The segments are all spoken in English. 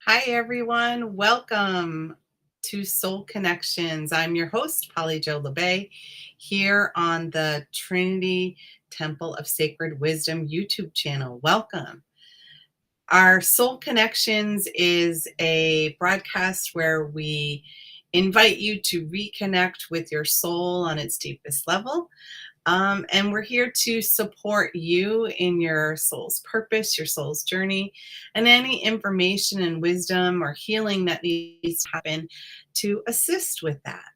Hi, everyone. Welcome to Soul Connections. I'm your host, Polly Jo Labbe, here on the Trinity Temple of Sacred Wisdom YouTube channel. Welcome. Our Soul Connections is a broadcast where we invite you to reconnect with your soul on its deepest level. And we're here to support you in your soul's purpose, your soul's journey, and any information and wisdom or healing that needs to happen to assist with that.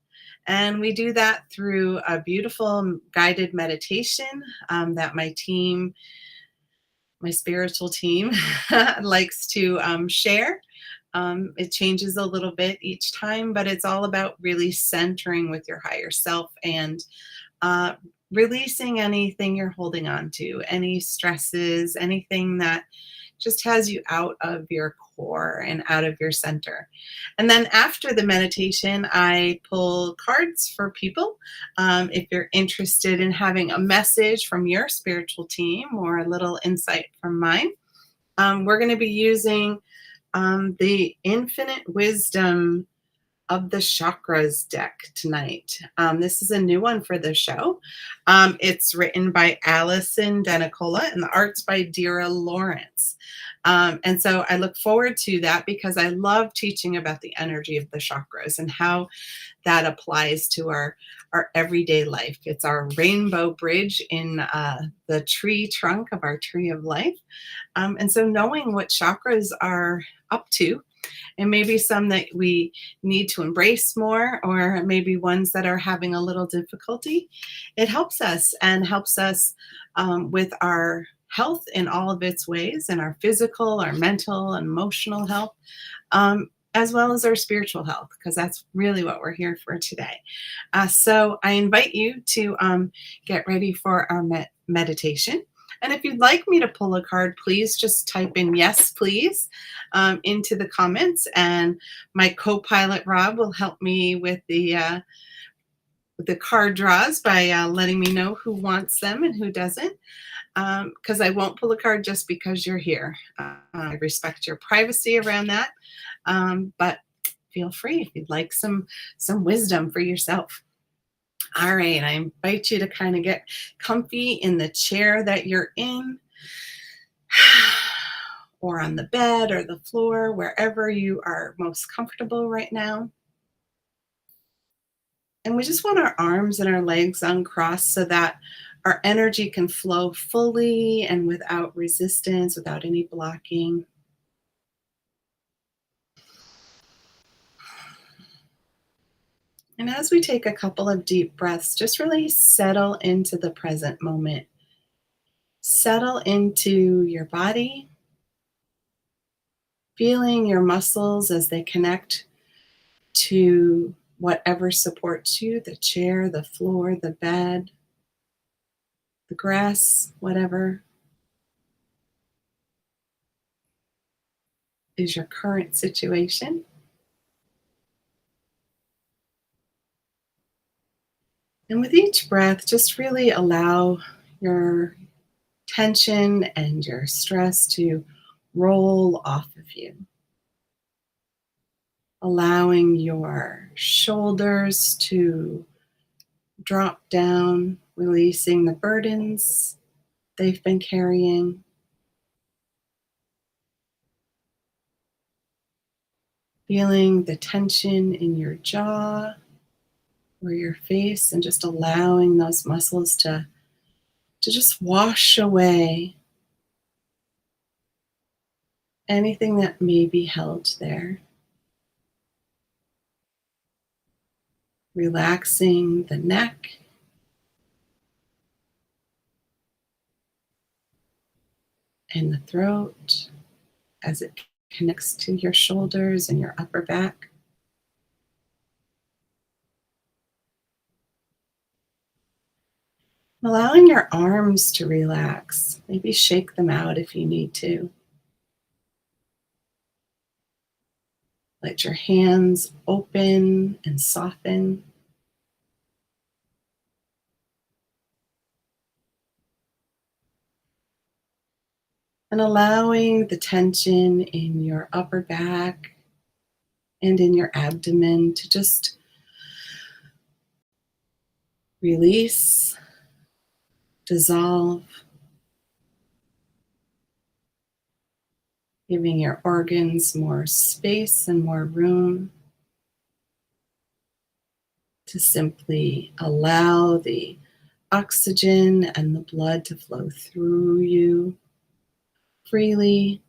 And we do that through a beautiful guided meditation that my spiritual team, likes to share. It changes a little bit each time, but it's all about really centering with your higher self and uh, releasing anything you're holding on to, any stresses, anything that just has you out of your core and out of your center. And then after the meditation, I pull cards for people. If you're interested in having a message from your spiritual team or a little insight from mine, we're going to be using the Infinite Wisdom of the Chakras deck tonight. This is a new one for the show. It's written by Allison Denicola and the art's by Dira Lawrence. And so I look forward to that because I love teaching about the energy of the chakras and how that applies to our everyday life. It's our rainbow bridge in the tree trunk of our tree of life. And so knowing what chakras are up to, and maybe some that we need to embrace more, or maybe ones that are having a little difficulty, it helps us and helps us with our health in all of its ways, and our physical, our mental, and emotional health, as well as our spiritual health, because that's really what we're here for today. So I invite you to get ready for our meditation. And if you'd like me to pull a card, please just type in yes, please, into the comments. And my co-pilot, Rob, will help me with the card draws by letting me know who wants them and who doesn't. Because I won't pull a card just because you're here. I respect your privacy around that. But feel free if you'd like some wisdom for yourself. All right, I invite you to kind of get comfy in the chair that you're in, or on the bed or the floor, wherever you are most comfortable right now. And we just want our arms and our legs uncrossed so that our energy can flow fully and without resistance, without any blocking. And as we take a couple of deep breaths, just really settle into the present moment. Settle into your body, feeling your muscles as they connect to whatever supports you, the chair, the floor, the bed, the grass, whatever is your current situation. And with each breath, just really allow your tension and your stress to roll off of you. Allowing your shoulders to drop down, releasing the burdens they've been carrying. Feeling the tension in your jaw or your face, and just allowing those muscles to just wash away anything that may be held there. Relaxing the neck and the throat as it connects to your shoulders and your upper back. Allowing your arms to relax. Maybe shake them out if you need to. Let your hands open and soften. and allowing the tension in your upper back and in your abdomen to just release, dissolve, giving your organs more space and more room to simply allow the oxygen and the blood to flow through you freely,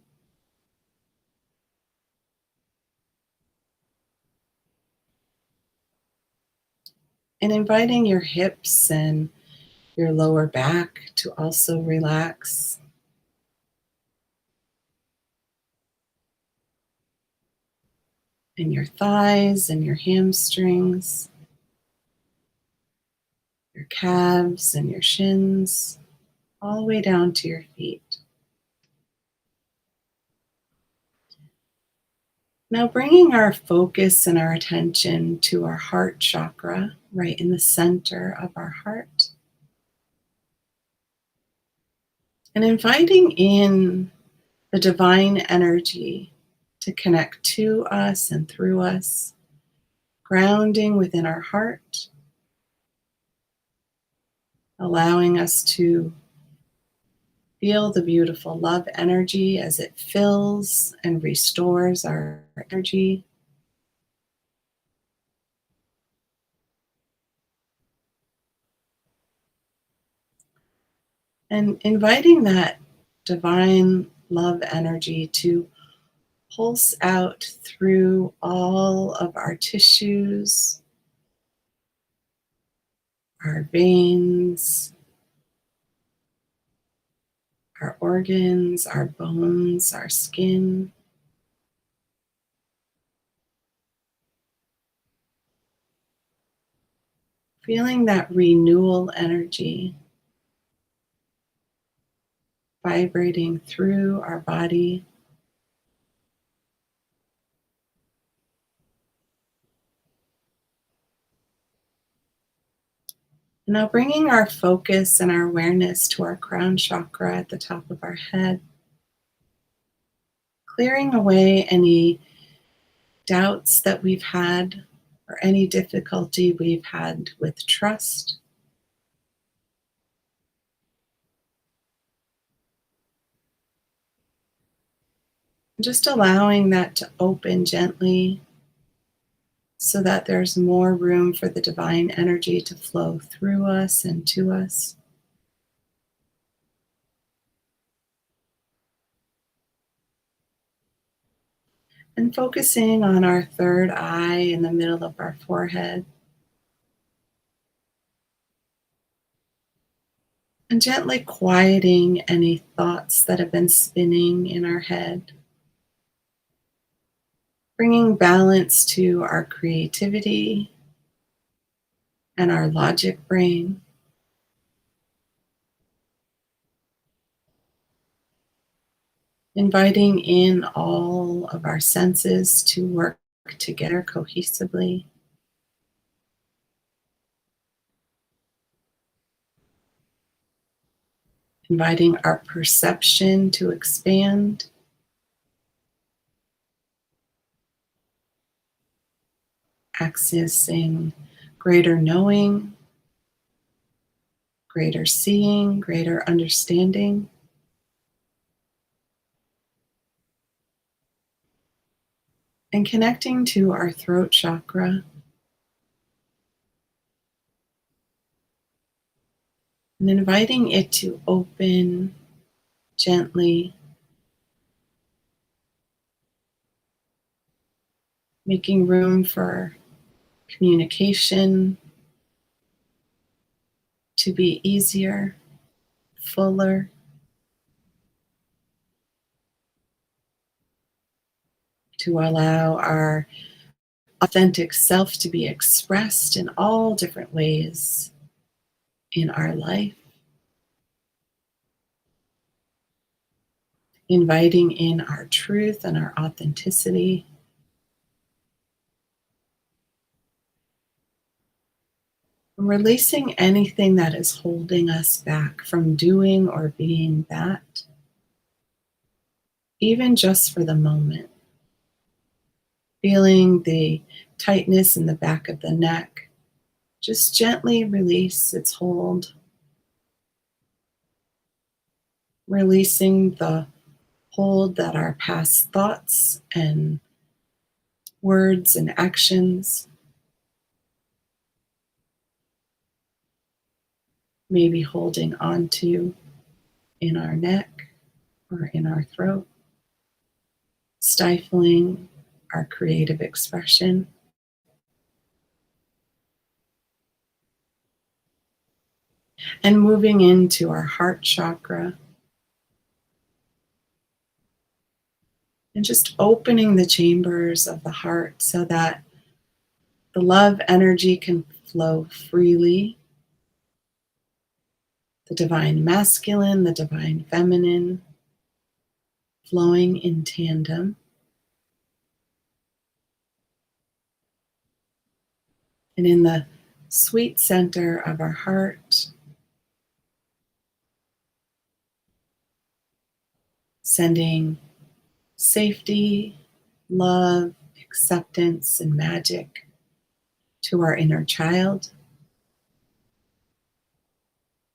and inviting your hips and your lower back to also relax, and your thighs and your hamstrings, your calves and your shins, all the way down to your feet. Now, bringing our focus and our attention to our heart chakra, right in the center of our heart, and inviting in the divine energy to connect to us and through us, grounding within our heart, allowing us to feel the beautiful love energy as it fills and restores our energy. And inviting that divine love energy to pulse out through all of our tissues, our veins, our organs, our bones, our skin, feeling that renewal energy vibrating through our body. Now bringing our focus and our awareness to our crown chakra at the top of our head, clearing away any doubts that we've had or any difficulty we've had with trust. Just allowing that to open gently so that there's more room for the divine energy to flow through us and to us. And focusing on our third eye in the middle of our forehead. And gently quieting any thoughts that have been spinning in our head. Bringing balance to our creativity and our logic brain. Inviting in all of our senses to work together cohesively. Inviting our perception to expand. Accessing greater knowing, greater seeing, greater understanding. And connecting to our throat chakra and inviting it to open gently, making room for communication to be easier, fuller, to allow our authentic self to be expressed in all different ways in our life, inviting in our truth and our authenticity, releasing anything that is holding us back from doing or being that, even just for the moment, feeling the tightness in the back of the neck. Just gently release its hold, releasing the hold that our past thoughts and words and actions may be holding onto in our neck or in our throat, stifling our creative expression. And moving into our heart chakra and just opening the chambers of the heart so that the love energy can flow freely. The divine masculine, the divine feminine, flowing in tandem. And in the sweet center of our heart, sending safety, love, acceptance, and magic to our inner child,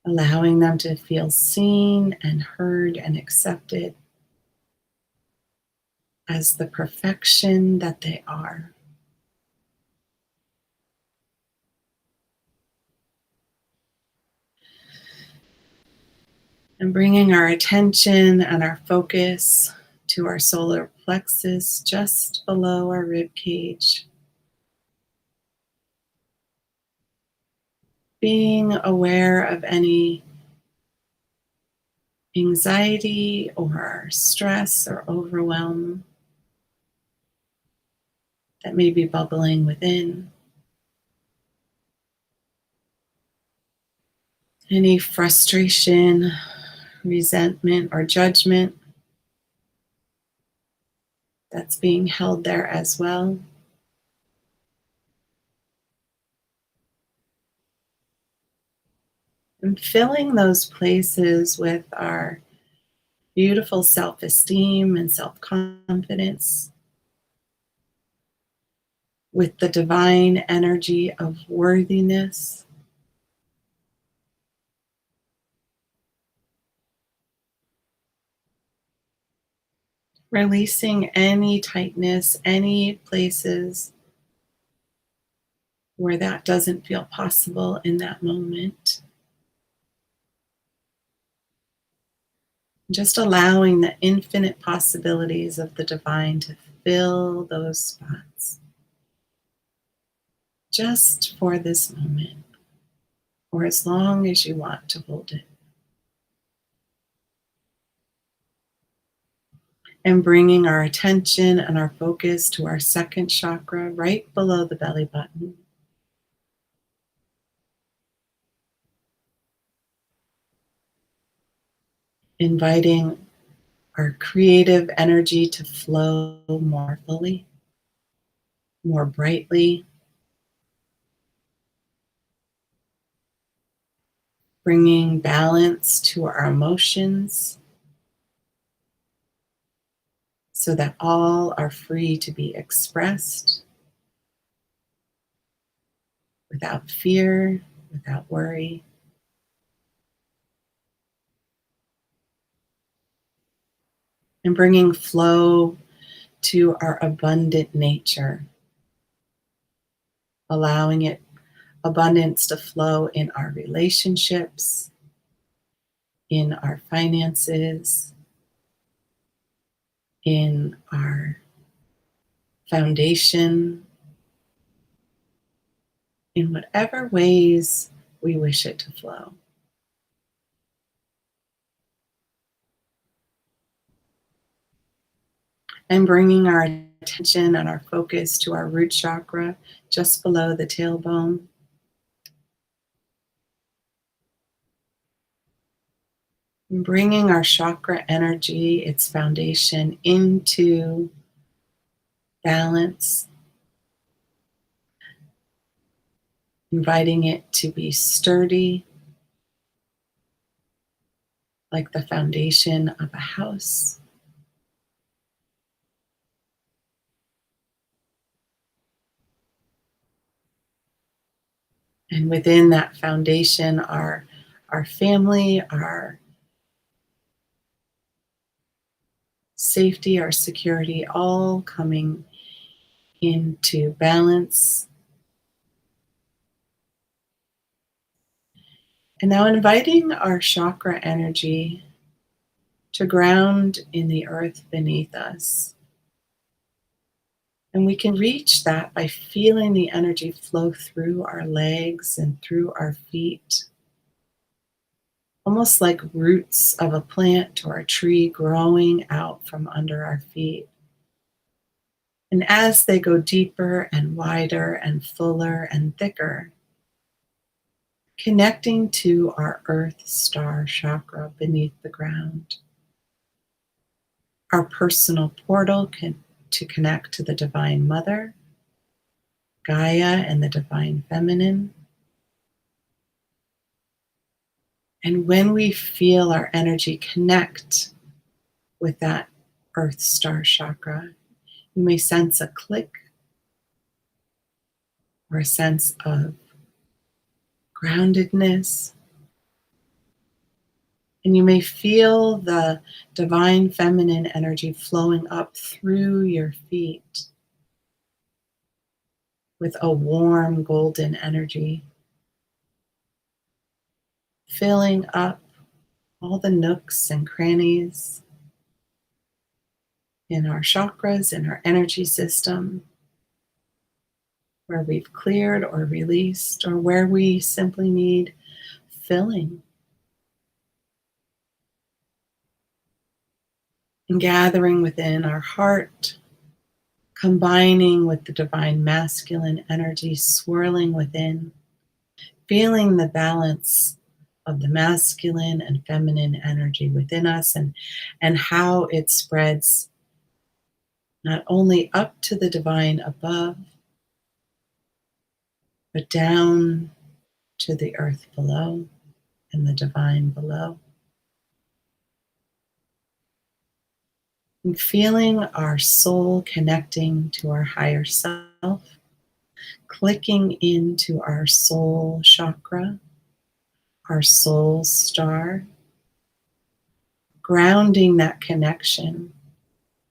allowing them to feel seen and heard and accepted as the perfection that they are. And bringing our attention and our focus to our solar plexus just below our rib cage. Being aware of any anxiety or stress or overwhelm that may be bubbling within. Any frustration, resentment, or judgment that's being held there as well. And filling those places with our beautiful self-esteem and self-confidence, with the divine energy of worthiness. Releasing any tightness, any places where that doesn't feel possible in that moment. Just allowing the infinite possibilities of the divine to fill those spots. Just for this moment, or as long as you want to hold it. And bringing our attention and our focus to our second chakra right below the belly button. Inviting our creative energy to flow more fully, more brightly, bringing balance to our emotions so that all are free to be expressed without fear, without worry. And bringing flow to our abundant nature, allowing it abundance to flow in our relationships, in our finances, in our foundation, in whatever ways we wish it to flow. And bringing our attention and our focus to our root chakra just below the tailbone. And bringing our chakra energy, its foundation, into balance, inviting it to be sturdy, like the foundation of a house. And within that foundation are our family, our safety, our security, all coming into balance. And now inviting our chakra energy to ground in the earth beneath us. And we can reach that by feeling the energy flow through our legs and through our feet, almost like roots of a plant or a tree growing out from under our feet. And as they go deeper and wider and fuller and thicker, connecting to our earth star chakra beneath the ground, our personal portal to connect to the Divine Mother, Gaia, and the Divine Feminine. And when we feel our energy connect with that earth star chakra, you may sense a click or a sense of groundedness. And you may feel the divine feminine energy flowing up through your feet with a warm golden energy, filling up all the nooks and crannies in our chakras, in our energy system, where we've cleared or released, or where we simply need filling. And gathering within our heart, combining with the divine masculine energy swirling within, feeling the balance of the masculine and feminine energy within us, and how it spreads not only up to the divine above, but down to the earth below and the divine below. And feeling our soul connecting to our higher self, clicking into our soul chakra, our soul star, grounding that connection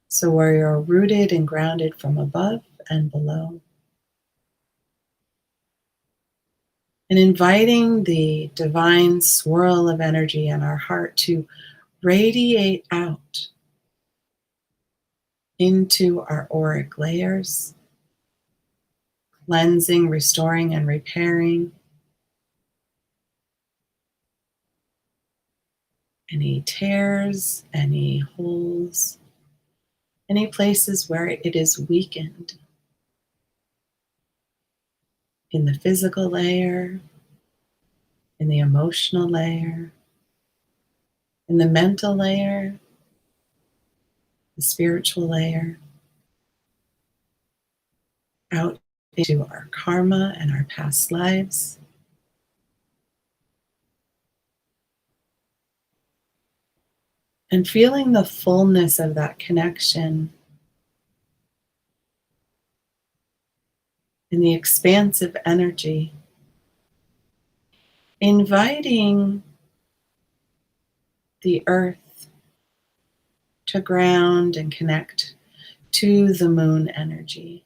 so we are rooted and grounded from above and below. And inviting the divine swirl of energy in our heart to radiate out into our auric layers, cleansing, restoring, and repairing any tears, any holes, any places where it is weakened in the physical layer, in the emotional layer, in the mental layer, the spiritual layer, out into our karma and our past lives. And feeling the fullness of that connection in the expansive energy, inviting the earth to ground and connect to the moon energy.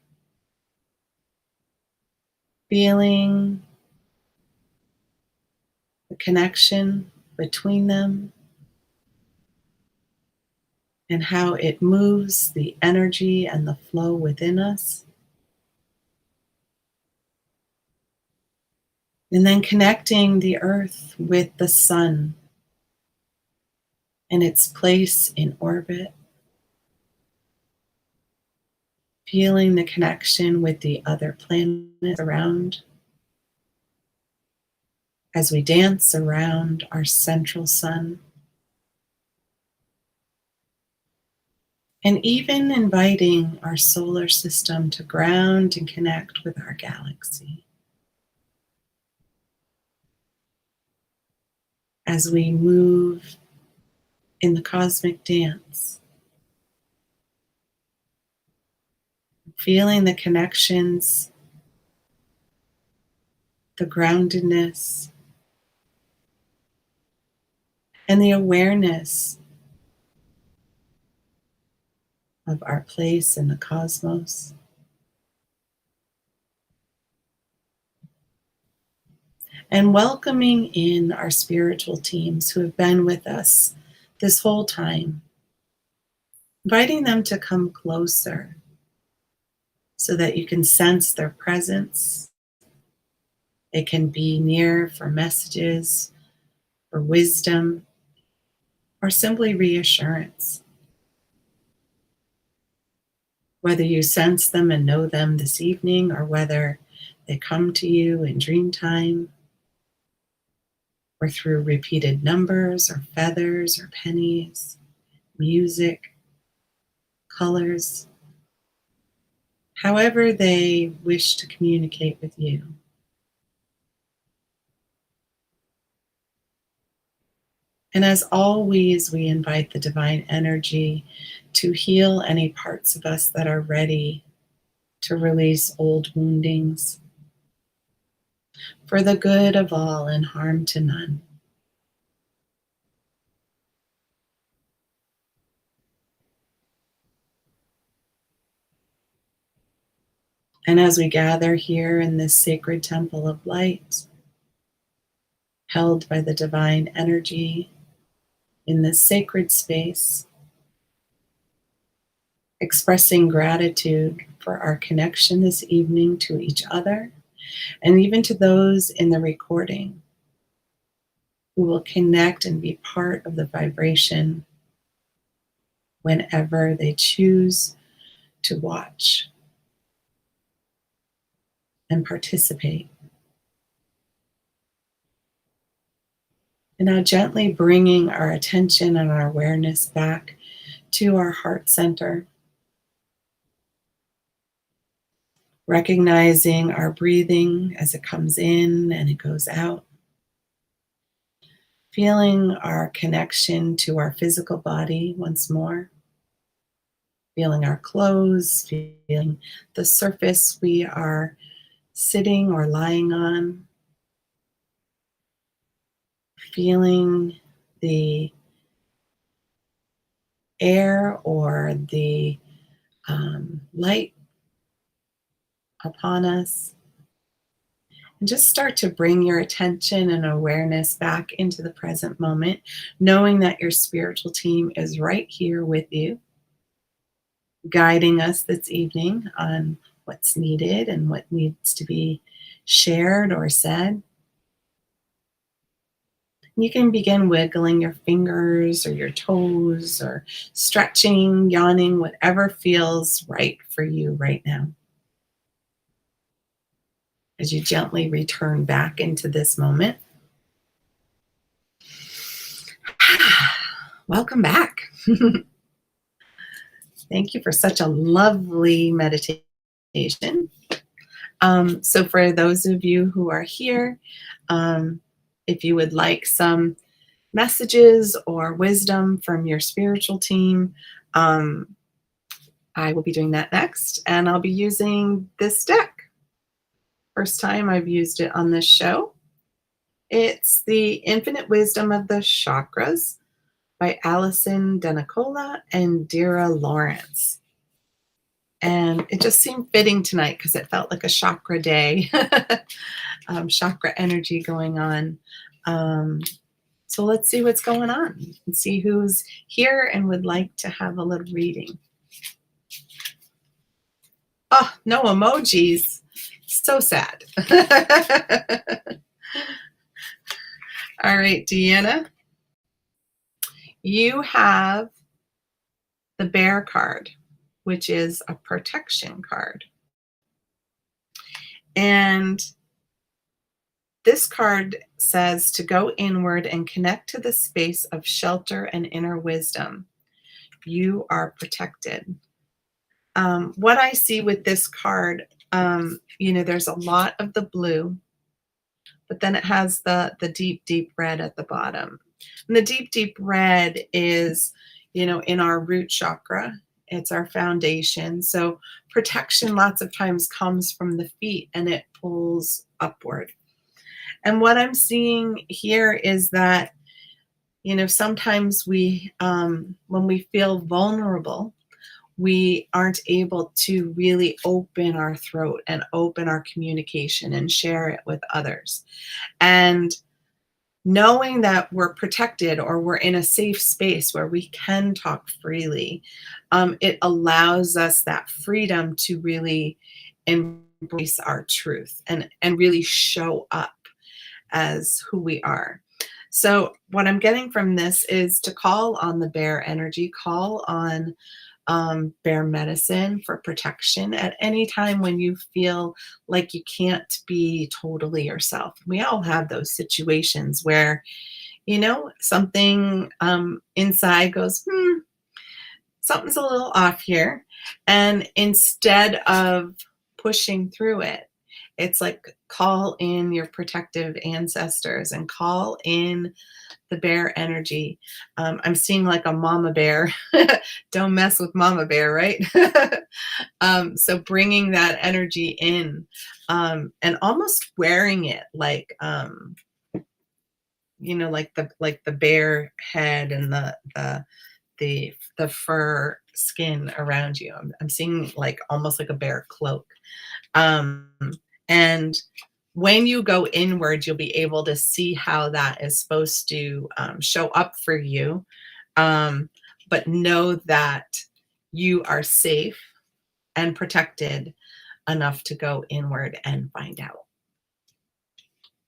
Feeling the connection between them and how it moves the energy and the flow within us. And then connecting the earth with the sun and its place in orbit. Feeling the connection with the other planets around as we dance around our central sun. And even inviting our solar system to ground and connect with our galaxy. As we move in the cosmic dance, feeling the connections the groundedness, and the awareness of our place in the cosmos. And welcoming in our spiritual teams who have been with us this whole time, inviting them to come closer so that you can sense their presence. It can be near for messages, for wisdom, or simply reassurance. Whether you sense them and know them this evening, or whether they come to you in dream time, or through repeated numbers, or feathers, or pennies, music, colors, however they wish to communicate with you. And as always, we invite the divine energy to heal any parts of us that are ready to release old woundings for the good of all and harm to none. And as we gather here in this sacred temple of light, held by the divine energy in this sacred space, expressing gratitude for our connection this evening to each other, and even to those in the recording who will connect and be part of the vibration whenever they choose to watch and participate. And now gently bringing our attention and our awareness back to our heart center, recognizing our breathing as it comes in and it goes out, feeling our connection to our physical body once more, feeling our clothes, feeling the surface we are sitting or lying on, feeling the air or the light upon us. And just start to bring your attention and awareness back into the present moment, knowing that your spiritual team is right here with you, guiding us this evening on what's needed and what needs to be shared or said. You can begin wiggling your fingers or your toes or stretching, yawning, whatever feels right for you right now. As you gently return back into this moment. Welcome back. Thank you for such a lovely meditation. So for those of you who are here, if you would like some messages or wisdom from your spiritual team, I will be doing that next, and I'll be using this deck. First time I've used it on this show. It's The Infinite Wisdom of the Chakras by Allison Denicola and Dira Lawrence. And it just seemed fitting tonight because it felt like a chakra day, chakra energy going on. So let's see what's going on and see who's here and would like to have a little reading. Oh, no emojis. So sad. All right, Deanna, you have the Bear card, which is a protection card. And this card says to go inward and connect to the space of shelter and inner wisdom. You are protected. What I see with this card, there's a lot of the blue, but then it has the deep, deep red at the bottom. And the deep, deep red is, in our root chakra. It's our foundation. So protection lots of times comes from the feet and it pulls upward. And what I'm seeing here is that, sometimes when we feel vulnerable, we aren't able to really open our throat and open our communication and share it with others. And knowing that we're protected or we're in a safe space where we can talk freely, it allows us that freedom to really embrace our truth and really show up as who we are. So, what I'm getting from this is to call on the bear energy, call on bear medicine for protection at any time when you feel like you can't be totally yourself. We all have those situations where, something inside goes, something's a little off here. And instead of pushing through it, it's like call in your protective ancestors and call in the bear energy. I'm seeing like a mama bear. Don't mess with mama bear, right? So bringing that energy in, and almost wearing it like, like the bear head and the fur skin around you. I'm seeing like almost like a bear cloak. Um, and when you go inward, you'll be able to see how that is supposed to show up for you. But know that you are safe and protected enough to go inward and find out.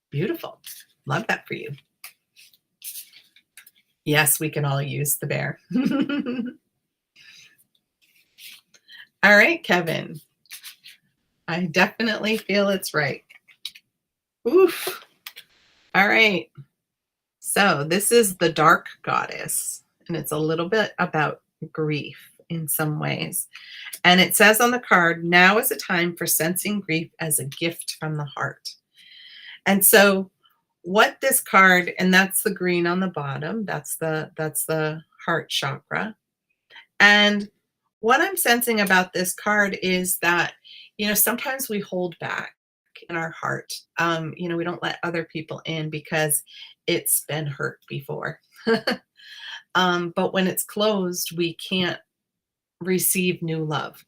Beautiful. Love that for you. Yes, we can all use the bear. All right, Kevin. I definitely feel it's right. Oof. All right. So this is the dark goddess, and it's a little bit about grief in some ways. And it says on the card, now is a time for sensing grief as a gift from the heart. And so what this card, and that's the green on the bottom, that's the heart chakra. And what I'm sensing about this card is that, sometimes we hold back in our heart. We don't let other people in because it's been hurt before. But when it's closed, we can't receive new love.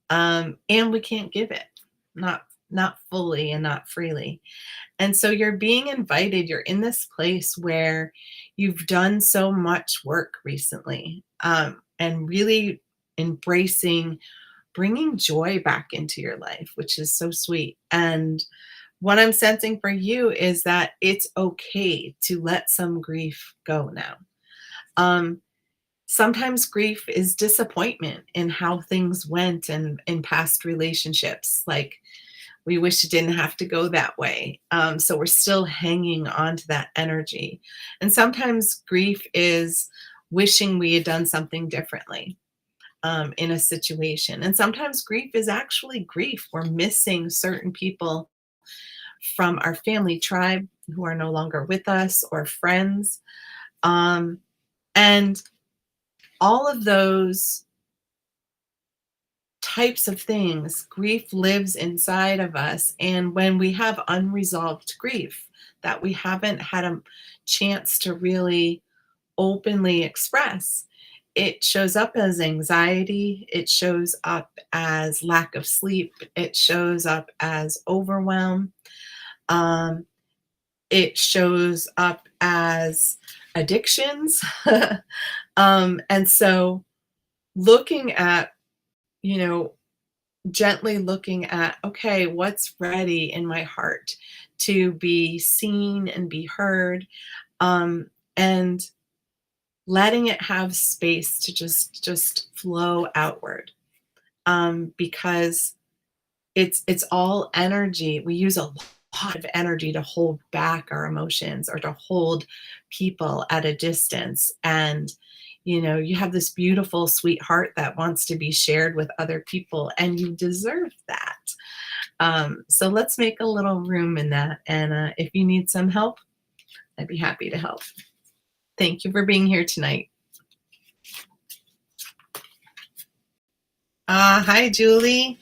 And we can't give it, not fully and not freely. And so you're being invited. You're in this place where you've done so much work recently, and really embracing bringing joy back into your life, which is so sweet. And what I'm sensing for you is that it's okay to let some grief go now. Um, Sometimes grief is disappointment in how things went and in past relationships. Like, we wish it didn't have to go that way. So we're still hanging on to that energy. And sometimes grief is wishing we had done something differently in a situation. And sometimes grief is actually grief. We're missing certain people from our family tribe who are no longer with us, or friends. And all of those types of things, grief lives inside of us. And when we have unresolved grief that we haven't had a chance to really openly express, it shows up as anxiety, it shows up as lack of sleep, it shows up as overwhelm, um, it shows up as addictions. And so looking at, you know, gently looking at, okay, what's ready in my heart to be seen and be heard, and letting it have space to just flow outward, because it's all energy. We use a lot of energy to hold back our emotions or to hold people at a distance. And you have this beautiful sweet heart that wants to be shared with other people, and you deserve that. So let's make a little room in that. And if you need some help, I'd be happy to help. Thank you for being here tonight. Hi, Julie.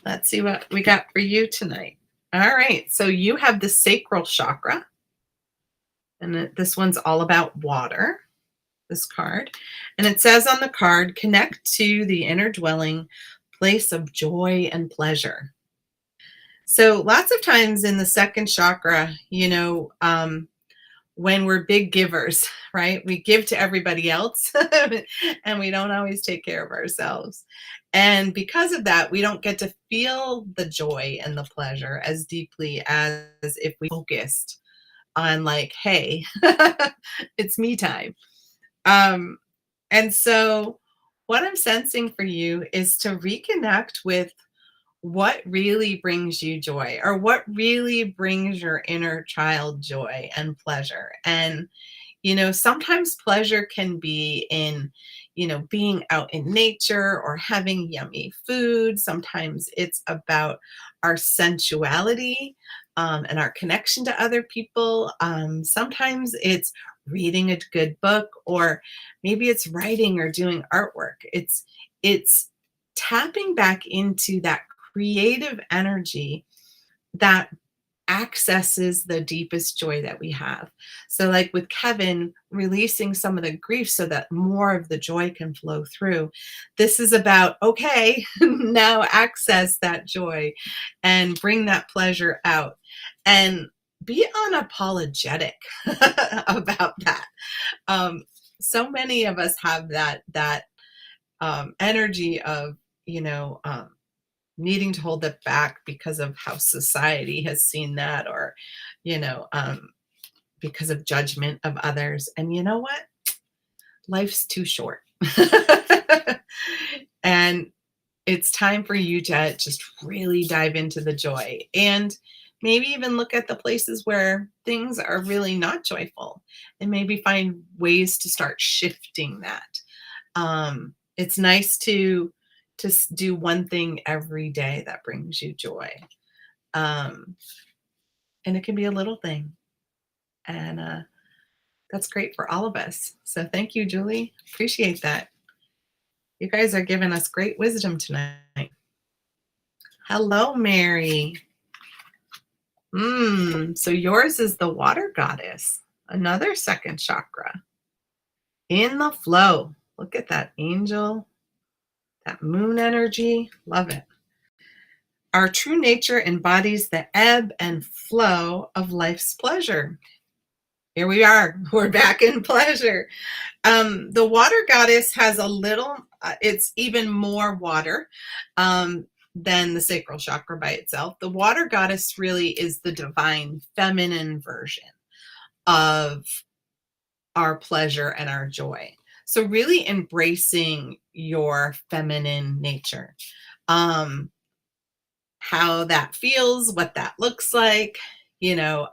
Let's see what we got for you tonight. All right. So you have the sacral chakra, and this one's all about water, this card. And it says on the card, connect to the inner dwelling place of joy and pleasure. So lots of times in the second chakra, when we're big givers, right? We give to everybody else and we don't always take care of ourselves. And because of that, we don't get to feel the joy and the pleasure as deeply as if we focused on, like, hey, it's me time. Um, and so, what I'm sensing for you is to reconnect with what really brings you joy, or what really brings your inner child joy and pleasure. And sometimes pleasure can be in, being out in nature or having yummy food. Sometimes it's about our sensuality, and our connection to other people. Sometimes it's reading a good book, or maybe it's writing or doing artwork. It's tapping back into that creative energy that accesses the deepest joy that we have. So, like with Kevin, releasing some of the grief so that more of the joy can flow through. This is about, okay, now access that joy and bring that pleasure out, and be unapologetic about that. Um, so many of us have that energy of, you know, um, needing to hold it back because of how society has seen that, or you know um, because of judgment of others. And you know what, life's too short. And it's time for you to just really dive into the joy, and maybe even look at the places where things are really not joyful, and maybe find ways to start shifting that. It's nice to do one thing every day that brings you joy. Um, and it can be a little thing. And that's great for all of us. So thank you, Julie. Appreciate that. You guys are giving us great wisdom tonight. Hello, Mary. So yours is the water goddess, another second chakra. In the flow. Look at that angel, that moon energy. Love it. Our true nature embodies the ebb and flow of life's pleasure. Here we are. We're back in pleasure. The water goddess has a little, it's even more water than the sacral chakra by itself. The water goddess really is the divine feminine version of our pleasure and our joy. So, really embracing your feminine nature, how that feels, what that looks like, you know.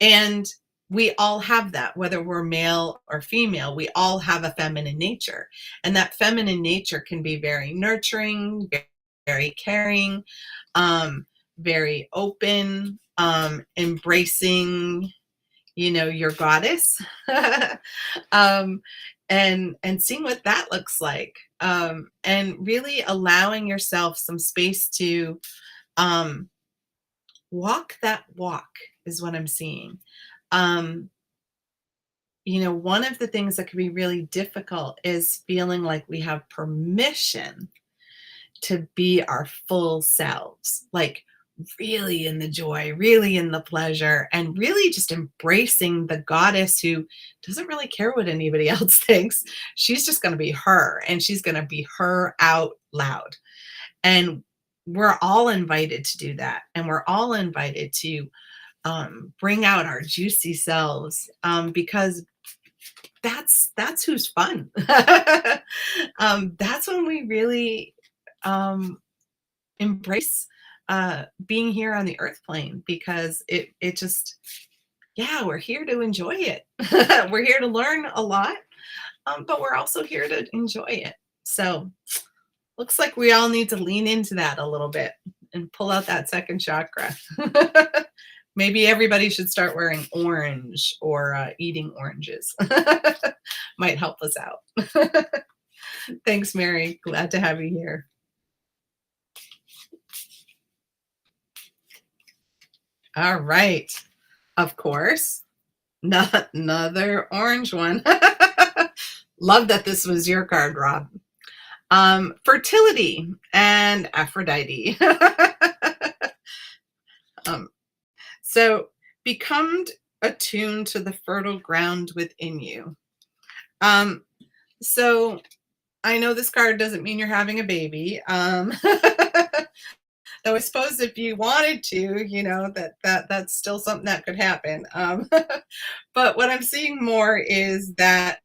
And we all have that, whether we're male or female, we all have a feminine nature. And that feminine nature can be very nurturing, very caring, very open, embracing, your goddess. um, and seeing what that looks like. And really allowing yourself some space to um, walk that walk is what I'm seeing. Um, one of the things that can be really difficult is feeling like we have permission to be our full selves, like really in the joy, really in the pleasure, and really just embracing the goddess who doesn't really care what anybody else thinks. She's just going to be her, and she's going to be her out loud. And we're all invited to do that. And we're all invited to bring out our juicy selves, because that's who's fun. That's when we really embrace being here on the earth plane, because it just, yeah, we're here to enjoy it. We're here to learn a lot, but we're also here to enjoy it. So looks like we all need to lean into that a little bit and pull out that second chakra. Maybe everybody should start wearing orange, or eating oranges. Might help us out. Thanks, Mary. Glad to have you here. All right. Of course. Another orange one. Love that this was your card, Rob. Fertility and Aphrodite. um, so become attuned to the fertile ground within you. Um, so I know this card doesn't mean you're having a baby. Though I suppose if you wanted to, that's still something that could happen. But what I'm seeing more is that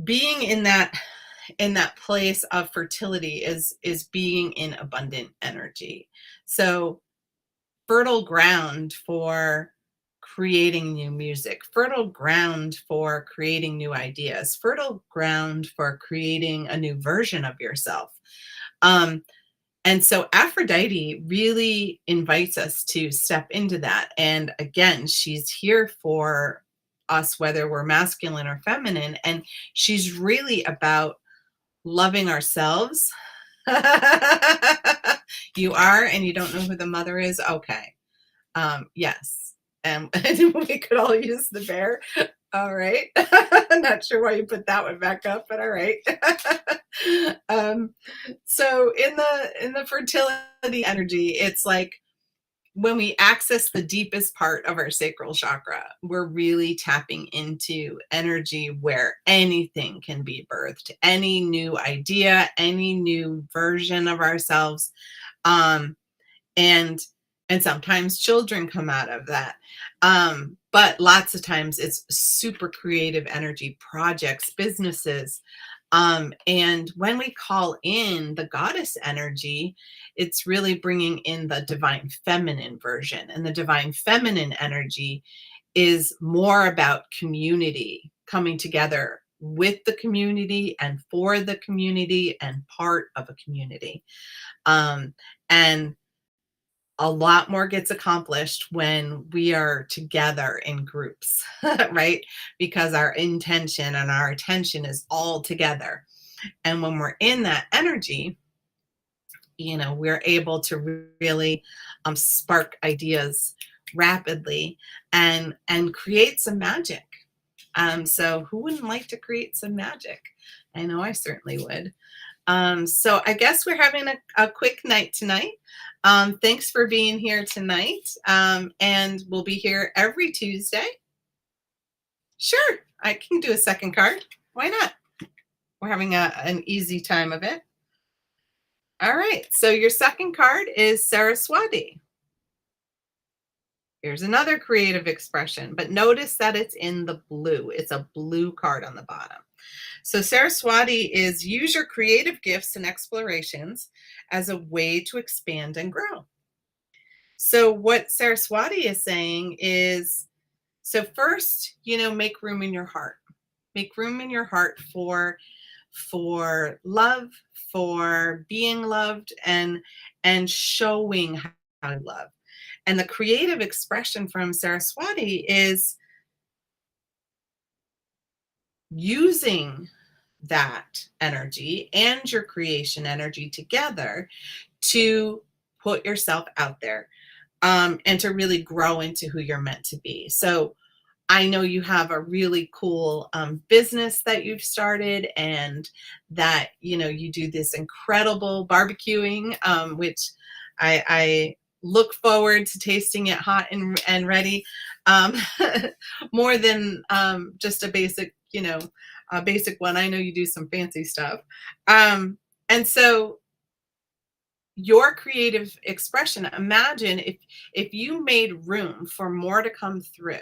being in that place of fertility is being in abundant energy. So fertile ground for creating new music, fertile ground for creating new ideas, fertile ground for creating a new version of yourself. Um, and so Aphrodite really invites us to step into that. And again, she's here for us, whether we're masculine or feminine. And she's really about loving ourselves. You are, and you don't know who the mother is? Okay. Yes. And we could all use the bear. All right. Not sure why you put that one back up, but all right. um, so in the fertility energy, it's like when we access the deepest part of our sacral chakra, we're really tapping into energy where anything can be birthed, any new idea, any new version of ourselves. Um, and and sometimes children come out of that. But lots of times it's super creative energy, projects, businesses. And when we call in the goddess energy, it's really bringing in the divine feminine version. And the divine feminine energy is more about community, coming together with the community and for the community and part of a community. And a lot more gets accomplished when we are together in groups, right? Because our intention and our attention is all together. And when we're in that energy, we're able to really spark ideas rapidly and create some magic. So who wouldn't like to create some magic? I know I certainly would. So I guess we're having a quick night tonight. Thanks for being here tonight. And we'll be here every Tuesday. Sure, I can do a second card. Why not? We're having an easy time of it. All right, so your second card is Saraswati. Here's another creative expression, but notice that it's in the blue. It's a blue card on the bottom. So Saraswati is use your creative gifts and explorations as a way to expand and grow. So what Saraswati is saying is, so first, make room in your heart. Make room in your heart for love, for being loved, and showing how to love. And the creative expression from Saraswati is using that energy and your creation energy together to put yourself out there, and to really grow into who you're meant to be. So I know you have a really cool business that you've started, and that you do this incredible barbecuing, which I look forward to tasting it hot and ready, um, more than just a basic one. I know you do some fancy stuff, and so your creative expression. Imagine if you made room for more to come through,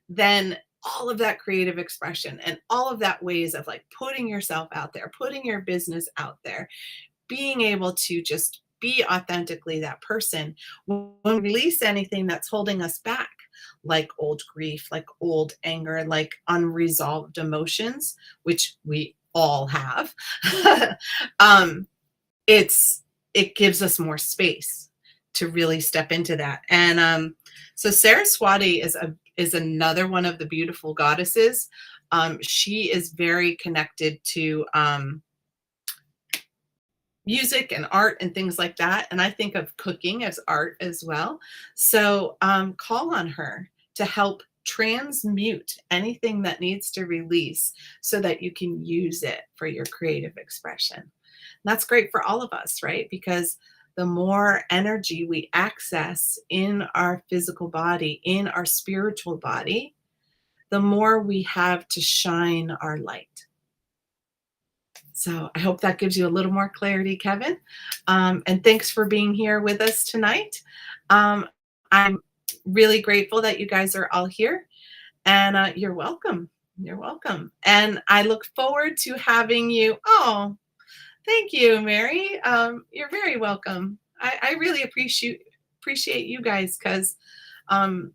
then all of that creative expression and all of that ways of like putting yourself out there, putting your business out there, being able to just be authentically that person. When we release anything that's holding us back, like old grief, like old anger, like unresolved emotions, which we all have, um, it gives us more space to really step into that. And so Saraswati is another one of the beautiful goddesses. She is very connected to music and art and things like that. And I think of cooking as art as well. So call on her to help transmute anything that needs to release so that you can use it for your creative expression. And that's great for all of us, right? Because the more energy we access in our physical body, in our spiritual body, the more we have to shine our light. So I hope that gives you a little more clarity, Kevin. And thanks for being here with us tonight. I'm really grateful that you guys are all here, and you're welcome. You're welcome. And I look forward to having you. Oh, thank you, Mary. You're very welcome. I really appreciate you guys because um,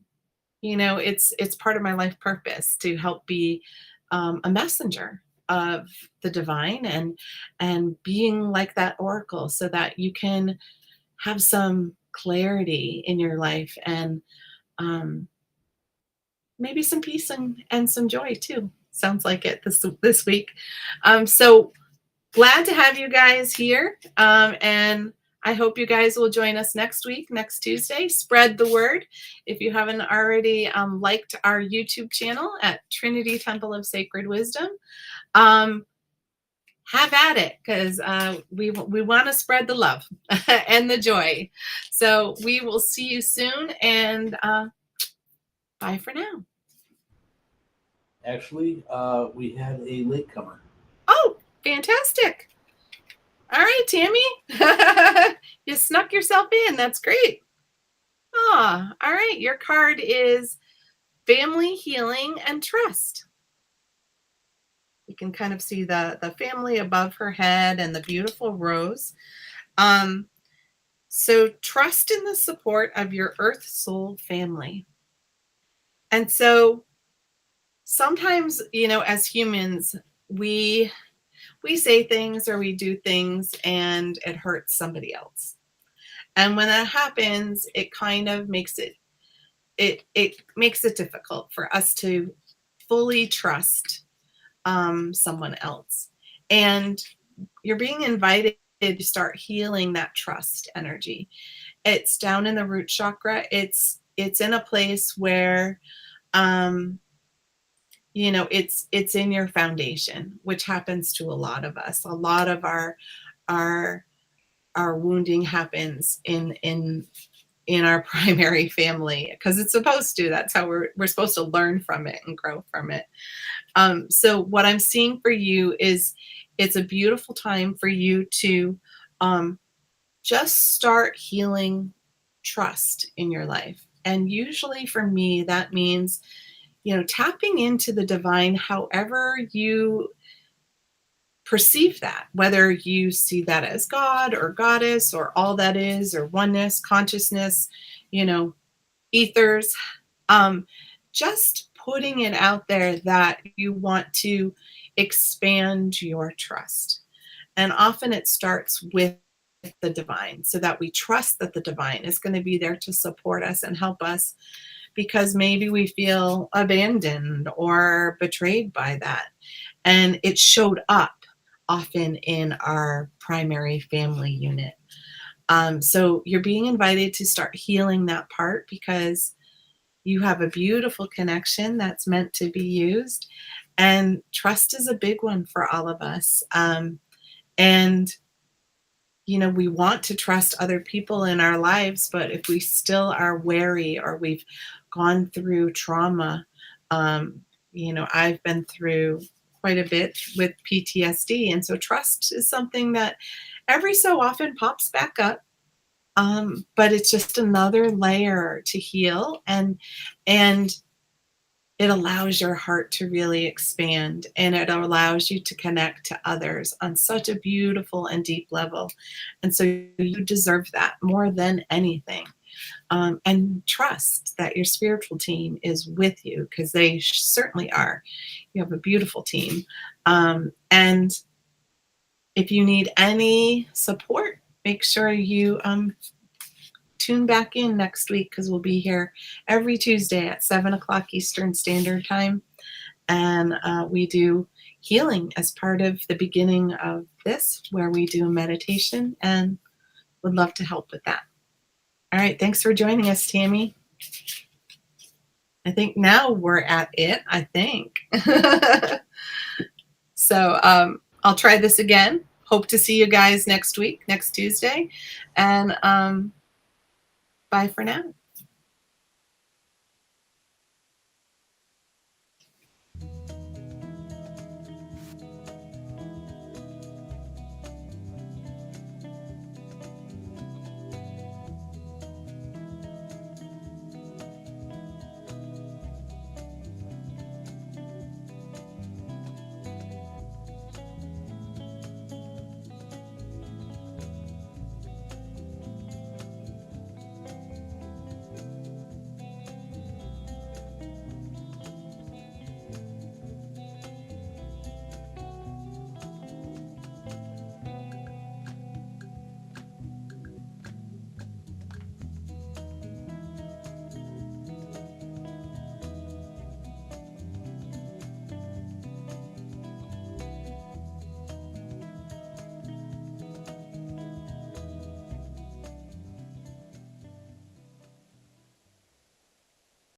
it's part of my life purpose to help be a messenger of the divine and being like that oracle so that you can have some clarity in your life and um, maybe some peace and some joy too. Sounds like it this week. So glad to have you guys here. And I hope you guys will join us next week, next Tuesday. Spread the word. If you haven't already liked our YouTube channel at Trinity Temple of Sacred Wisdom, um, have at it because we want to spread the love and the joy. So we will see you soon, and bye for now. Actually, we had a latecomer. Oh, fantastic. All right, Tammy. You snuck yourself in. That's great. Ah, all right. Your card is family, healing, and trust. You can kind of see the family above her head and the beautiful rose. Um, so trust in the support of your earth soul family. And so sometimes, as humans, we say things or we do things and it hurts somebody else. And when that happens, it kind of makes it makes it difficult for us to fully trust someone else. And you're being invited to start healing that trust energy. It's down in the root chakra. It's in a place where it's in your foundation, which happens to a lot of us. A lot of our our wounding happens in our primary family because it's supposed to. That's how we're supposed to learn from it and grow from it. So what I'm seeing for you is it's a beautiful time for you to um, just start healing trust in your life. And usually for me, that means, tapping into the divine however you perceive that, whether you see that as God or goddess or all that is or oneness, consciousness, you know, ethers, um, just putting it out there that you want to expand your trust. And often it starts with the divine so that we trust that the divine is going to be there to support us and help us because maybe we feel abandoned or betrayed by that. And it showed up often in our primary family unit. So you're being invited to start healing that part because you have a beautiful connection that's meant to be used. And trust is a big one for all of us. And we want to trust other people in our lives, but if we still are wary or we've gone through trauma, I've been through quite a bit with PTSD. And so trust is something that every so often pops back up. But it's just another layer to heal and it allows your heart to really expand and it allows you to connect to others on such a beautiful and deep level. And so you deserve that more than anything. And trust that your spiritual team is with you because they certainly are. You have a beautiful team. And if you need any support, make sure you tune back in next week because we'll be here every Tuesday at 7 o'clock Eastern Standard Time. And we do healing as part of the beginning of this, where we do meditation, and would love to help with that. All right. Thanks for joining us, Tammy. I think now we're at it, I think. So I'll try this again. Hope to see you guys next week, next Tuesday. And bye for now.